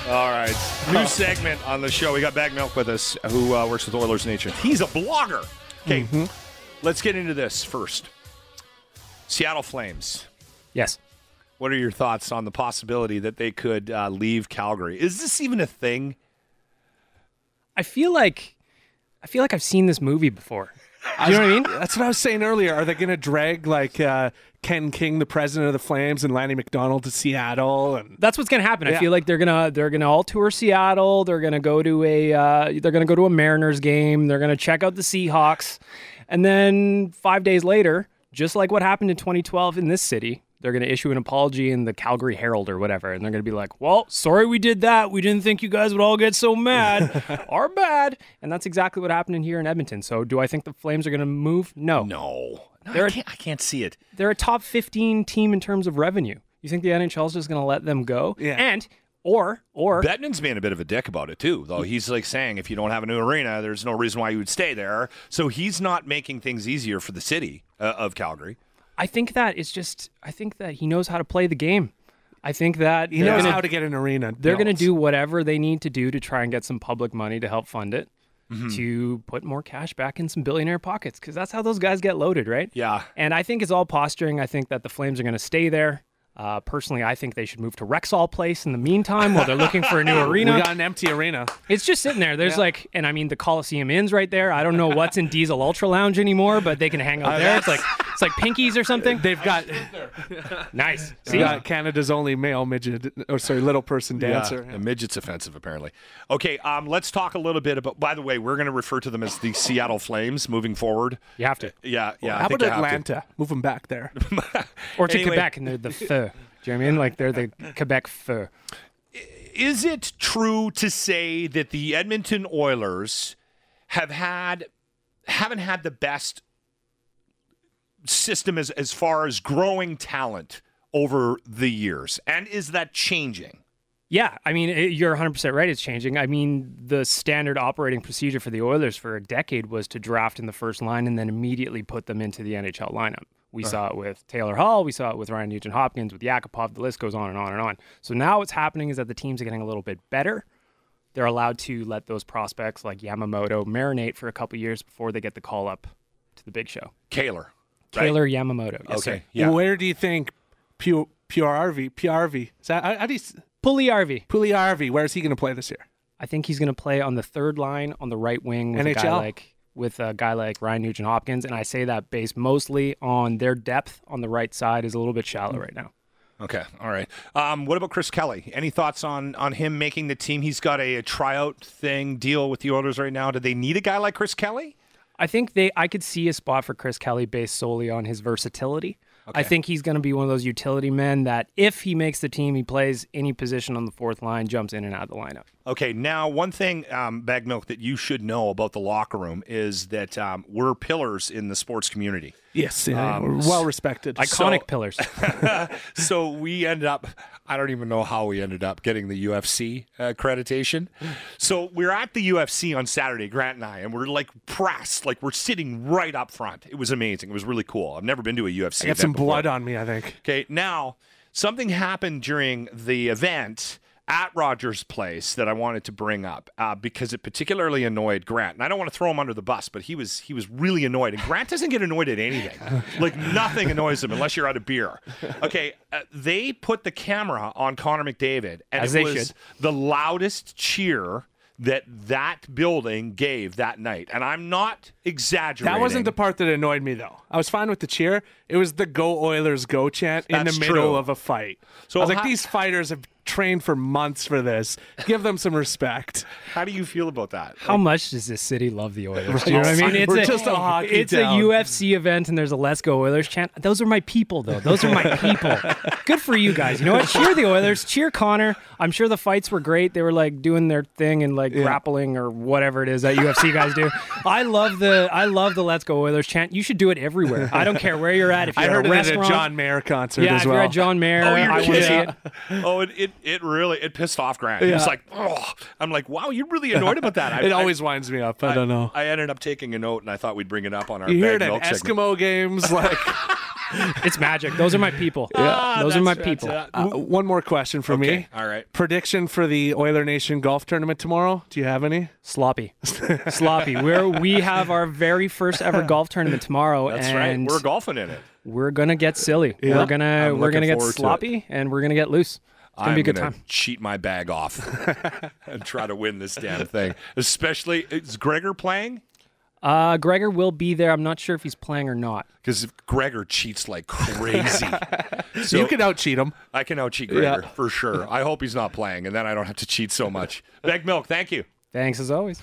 All right. New segment on the show. We got Baggedmilk with us, who works with Oilersnation. He's a blogger. Okay, let's get into this first. Seattle Flames. Yes. What are your thoughts on the possibility that they could leave Calgary? Is this even a thing? I feel like I've seen this movie before. You know what I mean? That's what I was saying earlier. Are they going to drag Ken King, the president of the Flames, and Lanny McDonald to Seattle? And That's what's going to happen. I feel like they're gonna all tour Seattle. They're gonna go to a Mariners game. They're gonna check out the Seahawks, and then 5 days later, just like what happened in 2012 in this city, they're going to issue an apology in the Calgary Herald or whatever, and they're going to be like, well, sorry we did that. We didn't think you guys would all get so mad. Our bad. And that's exactly what happened in here in Edmonton. So do I think the Flames are going to move? No. No, I can't see it. They're a top 15 team in terms of revenue. You think the NHL is just going to let them go? Yeah. And or Bettman's being a bit of a dick about it too, though. He's like saying if you don't have a new arena, there's no reason why you would stay there. So he's not making things easier for the city of Calgary. I think that he knows how to play the game. I think that he knows how to get an arena. They're going to do whatever they need to do to try and get some public money to help fund it, to put more cash back in some billionaire pockets, because that's how those guys get loaded, right? Yeah. And I think it's all posturing. I think that the Flames are going to stay there. Personally, I think they should move to Rexall Place in the meantime while they're looking for a new arena. We got an empty arena. It's just sitting there. There's and I mean, the Coliseum Inn's right there. I don't know what's in Diesel Ultra Lounge anymore, but they can hang out there. It's like Pinkies or something. They've got nice. See, got Canada's only male midget, little person dancer. Yeah, midget's offensive, apparently. Okay, let's talk a little bit about. By the way, we're going to refer to them as the Seattle Flames moving forward. You have to. Yeah. How about Atlanta? Move them back there, or to Quebec, and they're the feu. Do you know what I mean? Like they're the Quebec feu. Is it true to say that the Edmonton Oilers haven't had the best system as far as growing talent over the years? And is that changing? Yeah, I mean, you're 100% right. It's changing. I mean, the standard operating procedure for the Oilers for a decade was to draft in the first line and then immediately put them into the NHL lineup. We saw it with Taylor Hall. We saw it with Ryan Nugent-Hopkins, with Yakupov. The list goes on and on and on. So now what's happening is that the teams are getting a little bit better. They're allowed to let those prospects like Yamamoto marinate for a couple years before they get the call up to the big show. Kaler Yamamoto. Yes, okay. sir. Yeah. Where do you think PRV? Is that how do you? Puljujärvi. Where is he going to play this year? I think he's going to play on the third line on the right wing with a guy like Ryan Nugent-Hopkins, and I say that based mostly on their depth on the right side is a little bit shallow right now. Okay, all right. What about Chris Kelly? Any thoughts on him making the team? He's got a tryout deal with the Oilers right now. Do they need a guy like Chris Kelly? I think I could see a spot for Chris Kelly based solely on his versatility. Okay. I think he's going to be one of those utility men that if he makes the team, he plays any position on the fourth line, jumps in and out of the lineup. Okay, now one thing, Baggedmilk, that you should know about the locker room is that we're pillars in the sports community. Yes, we're well respected. Iconic pillars. So we ended up, I don't even know how we ended up getting the UFC accreditation. So we're at the UFC on Saturday, Grant and I, and we're like pressed, like we're sitting right up front. It was amazing. It was really cool. I've never been to a UFC I got some blood on me, I think. Okay, now something happened during the event at Rogers Place that I wanted to bring up because it particularly annoyed Grant. And I don't want to throw him under the bus, but he was really annoyed. And Grant doesn't get annoyed at anything. Like nothing annoys him unless you're out of beer. Okay, they put the camera on Connor McDavid, and as it was the loudest cheer that building gave that night. And I'm not exaggerating. That wasn't the part that annoyed me, though. I was fine with the cheer. It was the Go Oilers Go chant in the middle of a fight. So I was like, these fighters have trained for months for this. Give them some respect. How do you feel about that? How much does this city love the Oilers? Do you know what I mean? We're just a hockey It's town. a UFC event, and there's a Let's Go Oilers chant. Those are my people, though. Those are my people. Good for you guys. You know what? Cheer the Oilers. Cheer Connor. I'm sure the fights were great. They were like doing their thing and like grappling or whatever it is that UFC guys do. I love the Let's Go Oilers chant. You should do it everywhere. I don't care where you're at. If you're I heard at a it restaurant, at a John Mayer concert yeah, as if well. you're at John Mayer, Oh, you're I want to see kidding. it. Oh, it really pissed off Grant. He was like, oh. I'm like, wow, you're really annoyed about that. It always winds me up. I don't know. I ended up taking a note, and I thought we'd bring it up on our You hear it at Baggedmilk segment. Eskimo games, like It's magic. Those are my people. Yeah, those are my people. One more question for me. All right. Prediction for the Oiler Nation golf tournament tomorrow? Do you have any? Sloppy. We have our very first ever golf tournament tomorrow. That's and right. We're golfing in it. We're gonna get silly. Yeah. We're gonna get sloppy, and we're gonna get loose. It's gonna be a good time. Cheat my bag off and try to win this damn thing. Especially, is Gregor playing? Gregor will be there. I'm not sure if he's playing or not. Because Gregor cheats like crazy. So you can out-cheat him. I can out-cheat Gregor, for sure. I hope he's not playing, and then I don't have to cheat so much. Baggedmilk, thank you. Thanks, as always.